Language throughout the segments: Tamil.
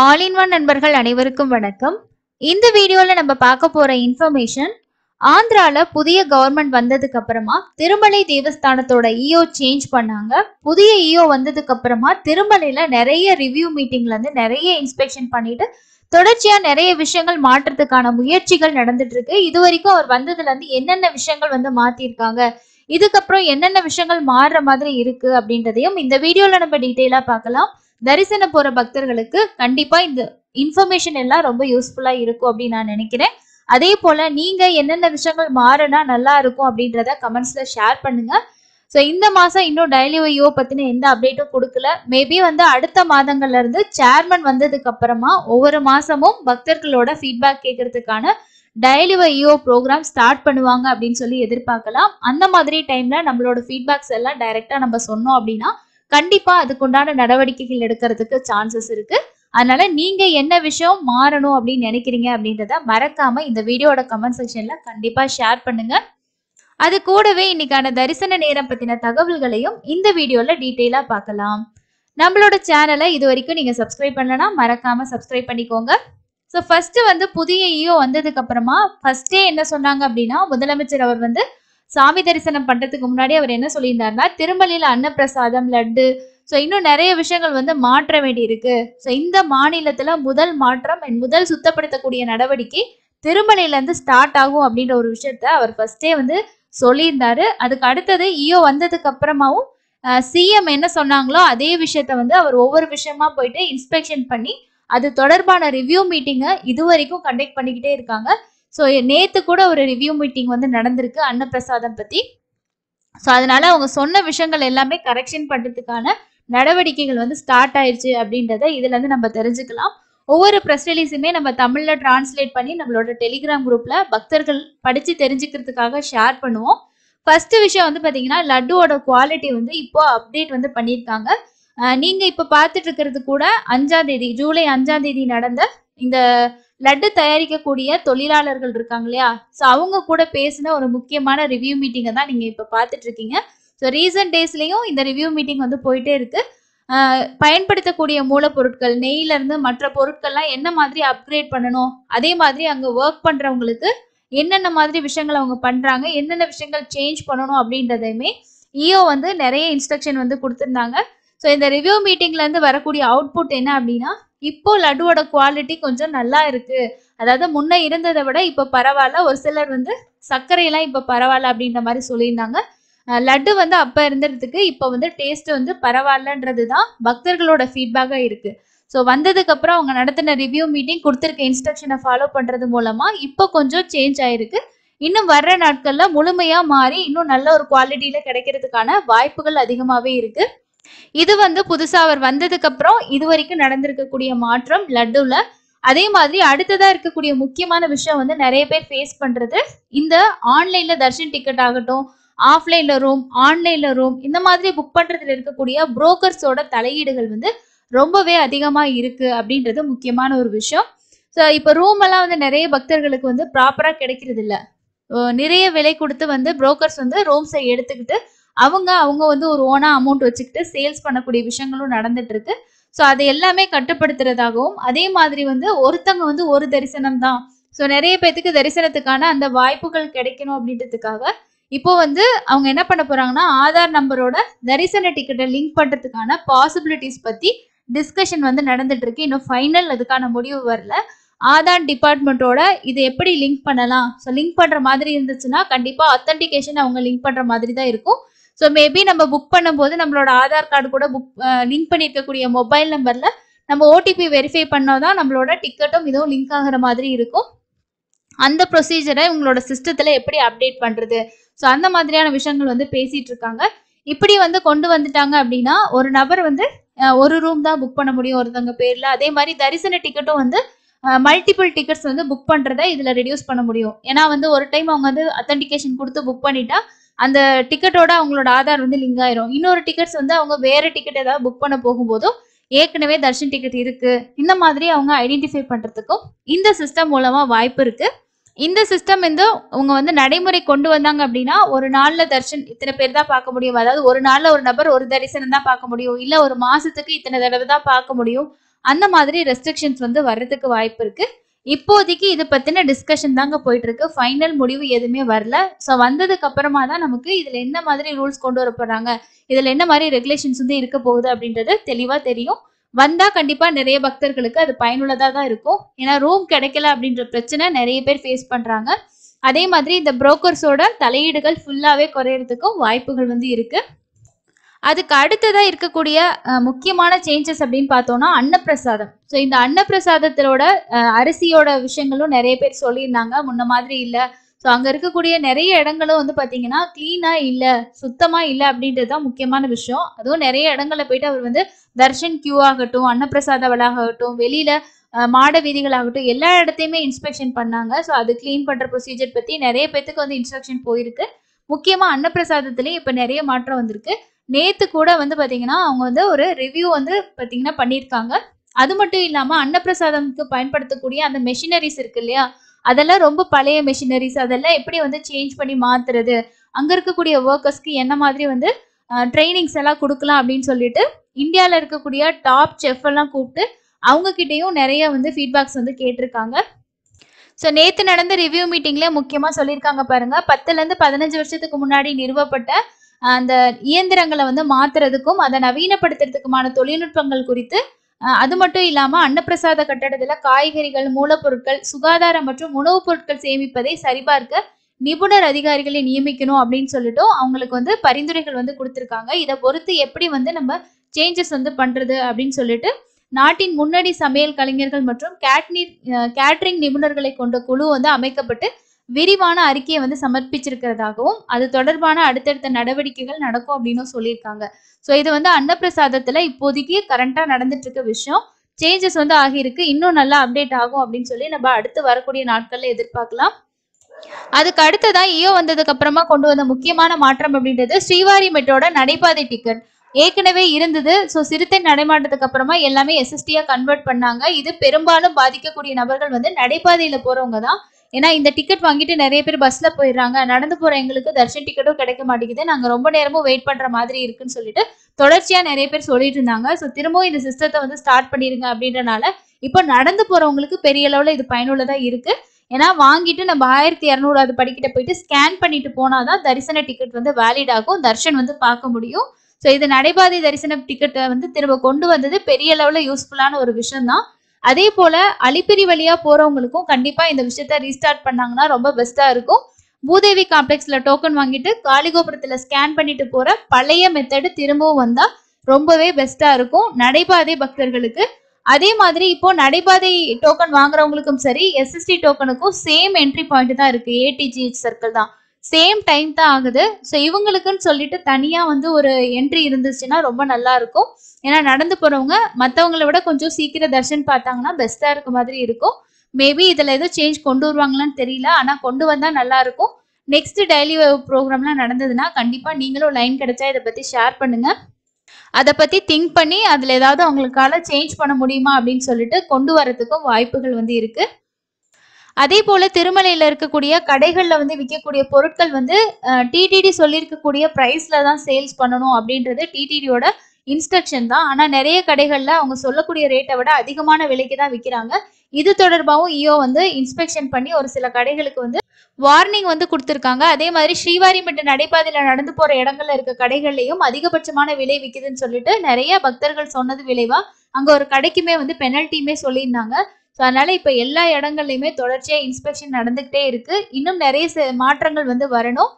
ஆல் இன் ஒன் நண்பர்கள் அனைவருக்கும் வணக்கம். இந்த வீடியோல நம்ம பார்க்க போற இன்ஃபர்மேஷன், ஆந்திரால புதிய கவர்மெண்ட் வந்ததுக்கு அப்புறமா திருமலை தேவஸ்தானத்தோட இஓ சேஞ்ச் பண்ணாங்க. புதிய இஓ வந்ததுக்கு அப்புறமா திருமலையில நிறைய ரிவ்யூ மீட்டிங்ல இருந்து நிறைய இன்ஸ்பெக்ஷன் பண்ணிட்டு தொடர்ச்சியா நிறைய விஷயங்கள் மாற்றத்துக்கான முயற்சிகள் நடந்துட்டு இருக்கு. இது வரைக்கும் அவர் வந்ததுல இருந்து என்னென்ன விஷயங்கள் மாத்திருக்காங்க, இதுக்கப்புறம் என்னென்ன விஷயங்கள் மாறுற மாதிரி இருக்கு அப்படின்றதையும் இந்த வீடியோல நம்ம டீட்டெயிலா பார்க்கலாம். தரிசனம் போற பக்தர்களுக்கு கண்டிப்பா இந்த இன்ஃபர்மேஷன் எல்லாம் ரொம்ப யூஸ்ஃபுல்லா இருக்கும் அப்படின்னு நான் நினைக்கிறேன். அதே போல நீங்க என்னென்ன விஷயங்கள் மாறினா நல்லா இருக்கும் அப்படின்றத கமெண்ட்ஸ்ல ஷேர் பண்ணுங்க. ஸோ இந்த மாசம் இன்னும் டெய்லி இஓ பத்தின எந்த அப்டேட்டும் கொடுக்கல. மேபி அடுத்த மாதங்கள்ல இருந்து சேர்மன் வந்ததுக்கு அப்புறமா ஒவ்வொரு மாசமும் பக்தர்களோட ஃபீட்பேக் கேட்கறதுக்கான டெய்லி இஓ ப்ரோக்ராம் ஸ்டார்ட் பண்ணுவாங்க அப்படின்னு சொல்லி எதிர்பார்க்கலாம். அந்த மாதிரி டைம்ல நம்மளோட ஃபீட்பேக்ஸ் எல்லாம் டைரக்டா நம்ம சொன்னோம் அப்படின்னா கண்டிப்பா அதுக்குண்டான நடவடிக்கைகள் எடுக்கிறதுக்கு சான்சஸ் இருக்கு. அதனால நீங்க என்ன விஷயம் மாறணும் அப்படின்னு நினைக்கிறீங்க அப்படின்றத மறக்காம இந்த வீடியோட கமெண்ட் செக்ஷன்ல கண்டிப்பா ஷேர் பண்ணுங்க. அது கூடவே இன்னைக்கான தரிசன நேரம் பத்தின தகவல்களையும் இந்த வீடியோல டீட்டெயிலா பார்க்கலாம். நம்மளோட சேனலை இது வரைக்கும் நீங்க சப்ஸ்கிரைப் பண்ணலனா மறக்காம சப்ஸ்கிரைப் பண்ணிக்கோங்க. ஸோ ஃபர்ஸ்ட் புதிய இஓ வந்ததுக்கு அப்புறமா ஃபர்ஸ்டே என்ன சொன்னாங்க அப்படின்னா, முதலமைச்சர் அவர் சாமி தரிசனம் பண்றதுக்கு முன்னாடி அவர் என்ன சொல்லியிருந்தாருன்னா, திருமலையில அன்னப்பிரசாதம், லட்டு, ஸோ இன்னும் நிறைய விஷயங்கள் மாற்ற வேண்டி இருக்கு. ஸோ இந்த மாநிலத்துல முதல் மாற்றம் முதல் சுத்தப்படுத்தக்கூடிய நடவடிக்கை திருமலையில இருந்து ஸ்டார்ட் ஆகும் அப்படின்ற ஒரு விஷயத்த அவர் ஃபர்ஸ்டே சொல்லியிருந்தாரு. அதுக்கு அடுத்தது இஓ வந்ததுக்கு அப்புறமாவும் சிஎம் என்ன சொன்னாங்களோ அதே விஷயத்த அவர் ஒவ்வொரு விஷயமா போயிட்டு இன்ஸ்பெக்ஷன் பண்ணி அது தொடர்பான ரிவ்யூ மீட்டிங்கை இது வரைக்கும் கண்டக்ட் பண்ணிக்கிட்டே இருக்காங்க. ஸோ நேத்து கூட ஒரு ரிவ்யூ மீட்டிங் நடந்திருக்கு அன்னப்பிரசாதம் பத்தி. ஸோ அதனால அவங்க சொன்ன விஷயங்கள் எல்லாமே கரெக்ஷன் பண்றதுக்கான நடவடிக்கைகள் ஸ்டார்ட் ஆயிடுச்சு அப்படின்றத இதுல இருந்து நம்ம தெரிஞ்சுக்கலாம். ஒவ்வொரு ப்ரெஸ் ரிலீஸுமே நம்ம தமிழ்ல டிரான்ஸ்லேட் பண்ணி நம்மளோட டெலிகிராம் குரூப்ல பக்தர்கள் படிச்சு தெரிஞ்சுக்கிறதுக்காக ஷேர் பண்ணுவோம். ஃபர்ஸ்ட் விஷயம் பாத்தீங்கன்னா, லட்டுவோட குவாலிட்டி இப்போ அப்டேட் பண்ணியிருக்காங்க. நீங்க இப்ப பார்த்துட்டு இருக்கிறது கூட 5ஆம் தேதி ஜூலை 5ஆம் தேதி நடந்த இந்த லட்டு தயாரிக்கக்கூடிய தொழிலாளர்கள் இருக்காங்க இல்லையா, ஸோ அவங்க கூட பேசின ஒரு முக்கியமான ரிவ்யூ மீட்டிங்கை தான் நீங்க இப்ப பார்த்துட்டு இருக்கீங்க. ஸோ ரீசன்ட் டேஸ்லயும் இந்த ரிவ்யூ மீட்டிங் போயிட்டே இருக்கு. பயன்படுத்தக்கூடிய மூலப்பொருட்கள், நெய்ல இருந்து மற்ற பொருட்கள்லாம் என்ன மாதிரி அப்கிரேட் பண்ணணும், அதே மாதிரி அங்க ஒர்க் பண்றவங்களுக்கு என்னென்ன மாதிரி விஷயங்கள் அவங்க பண்றாங்க, என்னென்ன விஷயங்கள் சேஞ்ச் பண்ணணும் அப்படின்றதையுமே இஓ நிறைய இன்ஸ்ட்ரக்ஷன் கொடுத்திருந்தாங்க. ஸோ இந்த ரிவ்யூ மீட்டிங்ல இருந்து வரக்கூடிய அவுட்புட் என்ன அப்படின்னா, இப்போ லட்டுவோட குவாலிட்டி கொஞ்சம் நல்லா இருக்கு, அதாவது முன்ன இருந்ததை விட இப்ப பரவாயில்ல, ஒரு சிலர் சர்க்கரையெல்லாம் இப்ப பரவாயில்ல அப்படின்ற மாதிரி சொல்லியிருந்தாங்க. லட்டு அப்ப இருந்ததுக்கு இப்ப டேஸ்ட் பரவாயில்லன்றதுதான் பக்தர்களோட ஃபீட்பேக்கா இருக்கு. ஸோ வந்ததுக்கு அப்புறம் அவங்க நடத்தின ரிவ்யூ மீட்டிங் கொடுத்திருக்க இன்ஸ்ட்ரக்ஷனை ஃபாலோ பண்றது மூலமா இப்போ கொஞ்சம் சேஞ்ச் ஆயிருக்கு. இன்னும் வர்ற நாட்கள்ல முழுமையா மாறி இன்னும் நல்ல ஒரு குவாலிட்டியில கிடைக்கிறதுக்கான வாய்ப்புகள் அதிகமாவே இருக்கு. இது புதுசா அவர் வந்ததுக்கு அப்புறம் இது வரைக்கும் நடந்திருக்கக்கூடிய மாற்றம் லட்டுல. அதே மாதிரி அடுத்ததா இருக்கக்கூடிய முக்கியமான விஷயம் நிறைய பேர் ஃபேஸ் பண்றது, இந்த ஆன்லைன்ல தர்ஷன் டிக்கெட் ஆகட்டும், ஆஃப்லைன்ல ரூம், ஆன்லைன்ல ரூம், இந்த மாதிரி புக் பண்றதுல இருக்கக்கூடிய புரோக்கர்ஸோட தலையீடுகள் ரொம்பவே அதிகமா இருக்கு அப்படின்றது முக்கியமான ஒரு விஷயம். ஸோ இப்போ ரூம் எல்லாம் நிறைய பக்தர்களுக்கு ப்ராப்பரா கிடைக்கிறது இல்ல. நிறைய விலை கொடுத்து புரோக்கர்ஸ் ரூம்ஸை எடுத்துக்கிட்டு அவங்க ஒரு ஓனா அமௌண்ட் வச்சுக்கிட்டு சேல்ஸ் பண்ணக்கூடிய விஷயங்களும் நடந்துட்டு இருக்கு. ஸோ அதை எல்லாமே கட்டுப்படுத்துறதாகவும், அதே மாதிரி ஒருத்தவங்க ஒரு தரிசனம் தான், ஸோ நிறைய பேத்துக்கு தரிசனத்துக்கான அந்த வாய்ப்புகள் கிடைக்கணும் அப்படின்றதுக்காக இப்போ அவங்க என்ன பண்ண போறாங்கன்னா, ஆதார் நம்பரோட தரிசன டிக்கெட்டை லிங்க் பண்றதுக்கான பாசிபிலிட்டிஸ் பத்தி டிஸ்கஷன் நடந்துட்டு இருக்கு. இன்னும் ஃபைனல் அதுக்கான முடிவு வரல. ஆதார் டிபார்ட்மெண்ட்டோட இது எப்படி லிங்க் பண்ணலாம், ஸோ லிங்க் பண்ற மாதிரி இருந்துச்சுன்னா கண்டிப்பா அத்தன்டிகேஷன் அவங்க லிங்க் பண்ற மாதிரி தான் இருக்கும். ஸோ மேபி நம்ம புக் பண்ணும்போது நம்மளோட ஆதார் கார்டு கூட லிங்க் பண்ணியிருக்கக்கூடிய மொபைல் நம்பர்ல நம்ம ஓடிபி வெரிஃபை பண்ணாதான் நம்மளோட டிக்கெட்டும் இதுவும் லிங்க் ஆகிற மாதிரி இருக்கும். அந்த ப்ரொசீஜரை உங்களோட சிஸ்டத்துல எப்படி அப்டேட் பண்றது, ஸோ அந்த மாதிரியான விஷயங்கள் பேசிட்டு இருக்காங்க. இப்படி கொண்டு வந்துட்டாங்க அப்படின்னா ஒரு நபர் ஒரு ரூம் தான் புக் பண்ண முடியும் ஒருத்தவங்க பேர்ல. அதே மாதிரி தரிசன டிக்கெட்டும் மல்டிபிள் டிக்கெட்ஸ் புக் பண்றதை இதுல ரெடியூஸ் பண்ண முடியும். ஏன்னா ஒரு டைம் அவங்க அத்தன்டிகேஷன் கொடுத்து புக் பண்ணிட்டா அந்த டிக்கெட்டோட அவங்களோட ஆதார் லிங்க் ஆயிரும். இன்னொரு டிக்கெட்ஸ் அவங்க வேற டிக்கெட் ஏதாவது புக் பண்ண போகும்போதும் ஏற்கனவே தர்ஷன் டிக்கெட் இருக்கு, இந்த மாதிரி அவங்க ஐடென்டிஃபை பண்றதுக்கும் இந்த சிஸ்டம் மூலமா வாய்ப்பு இருக்கு. இந்த சிஸ்டம் அவங்க நடைமுறை கொண்டு வந்தாங்க அப்படின்னா ஒரு நாள்ல தர்ஷன் இத்தனை பேர் தான் பார்க்க முடியும், அதாவது ஒரு நாள்ல ஒரு நபர் ஒரு தரிசனம் தான் பார்க்க முடியும், இல்ல ஒரு மாசத்துக்கு இத்தனை தடவை தான் பார்க்க முடியும் அந்த மாதிரி ரெஸ்ட்ரிக்ஷன்ஸ் வந்து வர்றதுக்கு வாய்ப்பு இருக்கு. இப்போதைக்கு இது பத்தின டிஸ்கஷன் தாங்க போயிட்டு இருக்கு. ஃபைனல் முடிவு எதுவுமே வரல. ஸோ வந்ததுக்கு அப்புறமா தான் நமக்கு இதுல என்ன மாதிரி ரூல்ஸ் கொண்டு வர போறாங்க, இதுல என்ன மாதிரி ரெகுலேஷன்ஸ் வந்து இருக்க போகுது அப்படின்றது தெளிவா தெரியும். வந்தா கண்டிப்பா நிறைய பக்தர்களுக்கு அது பயனுள்ளதா தான் இருக்கும். ஏன்னா ரூம் கிடைக்கல அப்படின்ற பிரச்சனை நிறைய பேர் ஃபேஸ் பண்றாங்க. அதே மாதிரி இந்த புரோக்கர்ஸோட தலையீடுகள் ஃபுல்லாவே குறையறதுக்கும் வாய்ப்புகள் வந்து இருக்கு. அதுக்கு அடுத்ததா இருக்கக்கூடிய முக்கியமான சேஞ்சஸ் அப்படின்னு பார்த்தோம்னா அன்னப்பிரசாதம். ஸோ இந்த அன்னப்பிரசாதத்தோட அரிசியோட விஷயங்களும் நிறைய பேர் சொல்லியிருந்தாங்க. முன்ன மாதிரி இல்லை. ஸோ அங்கே இருக்கக்கூடிய நிறைய இடங்களும் வந்து பார்த்தீங்கன்னா கிளீனாக இல்லை, சுத்தமாக இல்லை அப்படின்றது தான் முக்கியமான விஷயம். அதுவும் நிறைய இடங்களில் போயிட்டு அவர் வந்து தர்ஷன் கியூ ஆகட்டும், அன்னப்பிரசாத வளாகட்டும், வெளியில மாட வீதிகளாகட்டும் எல்லா இடத்தையுமே இன்ஸ்பெக்ஷன் பண்ணாங்க. ஸோ அது கிளீன் பண்ணுற ப்ரொசீஜர் பற்றி நிறைய பேத்துக்கு வந்து இன்ஸ்ட்ரக்ஷன் போயிருக்கு. முக்கியமாக அன்னப்பிரசாதத்துலேயும் இப்போ நிறைய மாற்றம் வந்திருக்கு. நேத்து கூட வந்து பாத்தீங்கன்னா அவங்க வந்து ஒரு ரிவ்யூ வந்து பாத்தீங்கன்னா பண்ணியிருக்காங்க. அது மட்டும் இல்லாம அன்னப்பிரசாதம்க்கு பயன்படுத்தக்கூடிய அந்த மெஷினரிஸ் இருக்கு இல்லையா, அதெல்லாம் ரொம்ப பழைய மெஷினரிஸ். அதெல்லாம் எப்படி வந்து சேஞ்ச் பண்ணி மாத்துறது, அங்க இருக்கக்கூடிய ஒர்க்கர்ஸ்க்கு என்ன மாதிரி வந்து ட்ரைனிங்ஸ் எல்லாம் கொடுக்கலாம் அப்படின்னு சொல்லிட்டு இந்தியாவில் இருக்கக்கூடிய டாப் செஃப் எல்லாம் கூப்பிட்டு அவங்க கிட்டேயும் நிறைய வந்து ஃபீட்பேக்ஸ் வந்து கேட்டிருக்காங்க. ஸோ நேற்று நடந்த ரிவ்யூ மீட்டிங்ல முக்கியமாக சொல்லியிருக்காங்க பாருங்க, 10லேருந்து 15 வருஷத்துக்கு முன்னாடி நிறுவப்பட்ட அந்த இயந்திரங்களை வந்து மாத்துறதுக்கும் அதை நவீனப்படுத்துறதுக்குமான தொழில்நுட்பங்கள் குறித்து, அது மட்டும் இல்லாம அன்னப்பிரசாத கட்டடத்துல காய்கறிகள், மூலப்பொருட்கள், சுகாதாரம் மற்றும் உணவுப் பொருட்கள் சேமிப்பதை சரிபார்க்க நிபுணர் அதிகாரிகளை நியமிக்கணும் அப்படின்னு சொல்லிட்டு அவங்களுக்கு வந்து பரிந்துரைகள் வந்து கொடுத்துருக்காங்க. இதை பொறுத்து எப்படி வந்து நம்ம சேஞ்சஸ் வந்து பண்றது அப்படின்னு சொல்லிட்டு நாட்டின் முன்னணி சமையல் கலைஞர்கள் மற்றும் கேட்டரிங் நிபுணர்களை கொண்ட குழு வந்து அமைக்கப்பட்டு விரிவான அறிக்கையை வந்து சமர்ப்பிச்சிருக்கிறதாகவும் அது தொடர்பான அடுத்தடுத்த நடவடிக்கைகள் நடக்கும் அப்படின்னு சொல்லியிருக்காங்க. ஸோ இது வந்து அன்னப்பிரசாதத்துல இப்போதைக்கு கரண்டா நடந்துட்டு இருக்க விஷயம். சேஞ்சஸ் வந்து ஆகியிருக்கு. இன்னும் நல்லா அப்டேட் ஆகும் அப்படின்னு சொல்லி நம்ம அடுத்து வரக்கூடிய நாட்கள்ல எதிர்பார்க்கலாம். அதுக்கு அடுத்ததான் ஈயோ வந்ததுக்கு அப்புறமா கொண்டு வந்த முக்கியமான மாற்றம் அப்படின்றது ஸ்ரீவாரி மெட்டோட நடைபாதை டிக்கெட் ஏற்கனவே இருந்தது. ஸோ சிறுத்தை நடைமாட்டத்துக்கு அப்புறமா எல்லாமே எஸ்எஸ்டியா கன்வெர்ட் பண்ணாங்க. இது பெரும்பாலும் பாதிக்கக்கூடிய நபர்கள் வந்து நடைபாதையில போறவங்க தான். ஏன்னா இந்த டிக்கெட் வாங்கிட்டு நிறைய பேர் பஸ்ல போயிடுறாங்க, நடந்து போற எங்களுக்கு தர்ஷன் டிக்கெட்டும் கிடைக்க மாட்டேங்குது, நாங்க ரொம்ப நேரமும் வெயிட் பண்ற மாதிரி இருக்குன்னு சொல்லிட்டு தொடர்ச்சியா நிறைய பேர் சொல்லிட்டு இருந்தாங்க. ஸோ திரும்பவும் இந்த சிஸ்டத்தை வந்து ஸ்டார்ட் பண்ணிருங்க அப்படின்றனால இப்போ நடந்து போறவங்களுக்கு பெரிய அளவுல இது பயனுள்ளதா இருக்கு. ஏன்னா வாங்கிட்டு நம்ம 1200 படிக்கிட்ட போயிட்டு ஸ்கேன் பண்ணிட்டு போனாதான் தரிசன டிக்கெட் வந்து வேலிட் ஆகும், தர்ஷன் வந்து பார்க்க முடியும். ஸோ இது நடைபாதை தரிசன டிக்கெட்டை வந்து திரும்ப கொண்டு வந்தது பெரிய அளவுல யூஸ்ஃபுல்லான ஒரு விஷயம் தான். அதே போல அலிப்பிரி வழியா போறவங்களுக்கும் கண்டிப்பா இந்த விஷயத்த ரீஸ்டார்ட் பண்ணாங்கன்னா ரொம்ப பெஸ்டா இருக்கும். பூதேவி காம்ப்ளெக்ஸ்ல டோக்கன் வாங்கிட்டு காளிகோபுரத்துல ஸ்கேன் பண்ணிட்டு போற பழைய மெத்தடு திரும்பவும் வந்தா ரொம்பவே பெஸ்டா இருக்கும் நடைபாதை பக்தர்களுக்கு. அதே மாதிரி இப்போ நடைபாதை டோக்கன் வாங்குறவங்களுக்கும் சரி, எஸ்எஸ்டி டோக்கனுக்கும் சேம் என்ட்ரி பாயிண்ட் தான் இருக்கு. ஏடிஜிஹெச் சர்க்கிள் தான், சேம் டைம் தான் ஆகுது. ஸோ இவங்களுக்குன்னு சொல்லிட்டு தனியா வந்து ஒரு என்ட்ரி இருந்துச்சுன்னா ரொம்ப நல்லா இருக்கும். ஏன்னா நடந்து போறவங்க மற்றவங்களை விட கொஞ்சம் சீக்கிரம் தர்ஷன் பார்த்தாங்கன்னா பெஸ்டா இருக்க மாதிரி இருக்கும். மேபி இதுல ஏதோ சேஞ்ச் கொண்டு வருவாங்களான்னு தெரியல, ஆனா கொண்டு வந்தா நல்லா இருக்கும். நெக்ஸ்ட் டெய்லி ப்ரோக்ராம்லாம் நடந்ததுன்னா கண்டிப்பா நீங்களும் லைன் கிடைச்சா இதை பத்தி ஷேர் பண்ணுங்க. அதை பத்தி திங்க் பண்ணி அதுல ஏதாவது அவங்களுக்கால சேஞ்ச் பண்ண முடியுமா அப்படின்னு சொல்லிட்டு கொண்டு வரதுக்கும் வாய்ப்புகள் வந்து இருக்கு. அதே போல திருமலையில இருக்கக்கூடிய கடைகள்ல வந்து விற்கக்கூடிய பொருட்கள் வந்து டிடிடி சொல்லியிருக்கக்கூடிய பிரைஸ்ல தான் சேல்ஸ் பண்ணணும் அப்படின்றது டிடிடியோட இன்ஸ்ட்ரக்ஷன் தான். ஆனா நிறைய கடைகள்ல அவங்க சொல்லக்கூடிய ரேட்டை விட அதிகமான விலைக்கு தான் விற்கிறாங்க. இது தொடர்பாகவும் ஈயோ வந்து இன்ஸ்பெக்ஷன் பண்ணி ஒரு சில கடைகளுக்கு வந்து வார்னிங் வந்து கொடுத்துருக்காங்க. அதே மாதிரி ஸ்ரீவாரி மற்றும் நடைபாதையில நடந்து போற இடங்கள்ல இருக்க கடைகள்லயும் அதிகபட்சமான விலை விற்குதுன்னு சொல்லிட்டு நிறைய பக்தர்கள் சொன்னது விளைவா அங்க ஒரு கடைக்குமே வந்து பெனல்ட்டியுமே சொல்லியிருந்தாங்க. ஸோ அதனால இப்போ எல்லா இடங்கள்லையுமே தொடர்ச்சியா இன்ஸ்பெக்ஷன் நடந்துகிட்டே இருக்கு. இன்னும் நிறைய மாற்றங்கள் வந்து வரணும்,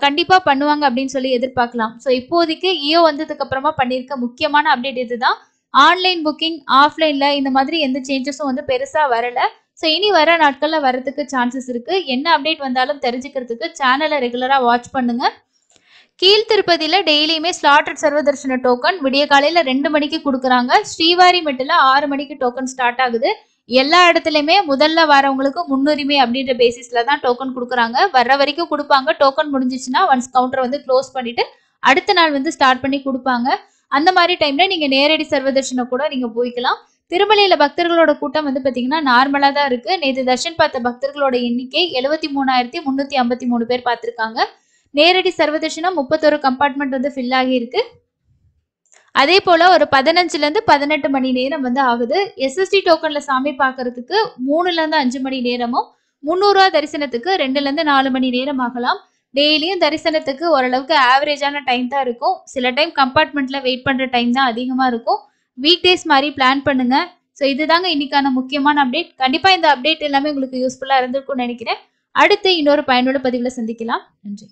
கண்டிப்பா பண்ணுவாங்க அப்படின்னு சொல்லி எதிர்பார்க்கலாம். ஸோ இப்போதைக்கு ஈயோ வந்ததுக்கு அப்புறமா பண்ணியிருக்க முக்கியமான அப்டேட் இதுதான். ஆன்லைன் புக்கிங், ஆஃப்லைன்ல இந்த மாதிரி எந்த சேஞ்சஸும் வந்து பெருசா வரல. ஸோ இனி வர நாட்கள்ல வரதுக்கு சான்சஸ் இருக்கு. என்ன அப்டேட் வந்தாலும் தெரிஞ்சுக்கிறதுக்கு சேனலை ரெகுலரா வாட்ச் பண்ணுங்க. கீழ் திருப்பதியில டெய்லியுமே ஸ்லாட்டட் சர்வதர்ஷன டோக்கன் விடிய காலையில 2 மணிக்கு கொடுக்குறாங்க. ஸ்ரீவாரி மெட்டில் 6 மணிக்கு டோக்கன் ஸ்டார்ட் ஆகுது. எல்லா இடத்துலையுமே முதல்ல வரவங்களுக்கு முன்னுரிமை அப்படின்ற பேசிஸ்ல தான் டோக்கன் கொடுக்குறாங்க. வர்ற வரைக்கும் கொடுப்பாங்க. டோக்கன் முடிஞ்சிச்சுன்னா ஒன்ஸ் கவுண்டரை வந்து க்ளோஸ் பண்ணிட்டு அடுத்த நாள் வந்து ஸ்டார்ட் பண்ணி கொடுப்பாங்க. அந்த மாதிரி டைம்ல நீங்க நேரடி சர்வதர்ஷனம் கூட நீங்க போய்க்கலாம். திருமலையில பக்தர்களோட கூட்டம் வந்து பாத்தீங்கன்னா நார்மலா தான் இருக்கு. நேற்று தர்ஷன் பார்த்த பக்தர்களோட எண்ணிக்கை 73,353 பேர் பார்த்திருக்காங்க. நேரடி சர்வதர்ஷனம் 31 கம்பார்ட்மெண்ட் வந்து ஃபில் ஆகி இருக்கு. அதே போல ஒரு 15ல இருந்து 18 மணி நேரம் வந்து ஆகுது. எஸ்எஸ்டி டோக்கன்ல சாமி பார்க்கறதுக்கு 3ல இருந்து 5 மணி நேரமும், 300 ரூபா தரிசனத்துக்கு 2ல இருந்து 4 மணி நேரம் ஆகலாம். டெய்லியும் தரிசனத்துக்கு ஓரளவுக்கு ஆவரேஜான டைம் தான் இருக்கும். சில டைம் கம்பார்ட்மெண்ட்ல வெயிட் பண்ற டைம் தான் அதிகமா இருக்கும். வீக் டேஸ் மாதிரி பிளான் பண்ணுங்க. ஸோ இதுதாங்க இன்னைக்கான முக்கியமான அப்டேட். கண்டிப்பா இந்த அப்டேட் எல்லாமே உங்களுக்கு யூஸ்ஃபுல்லா இருந்திருக்கும்னு நினைக்கிறேன். அடுத்து இன்னொரு பயனுள்ள பதிவுல சந்திக்கலாம். நன்றி.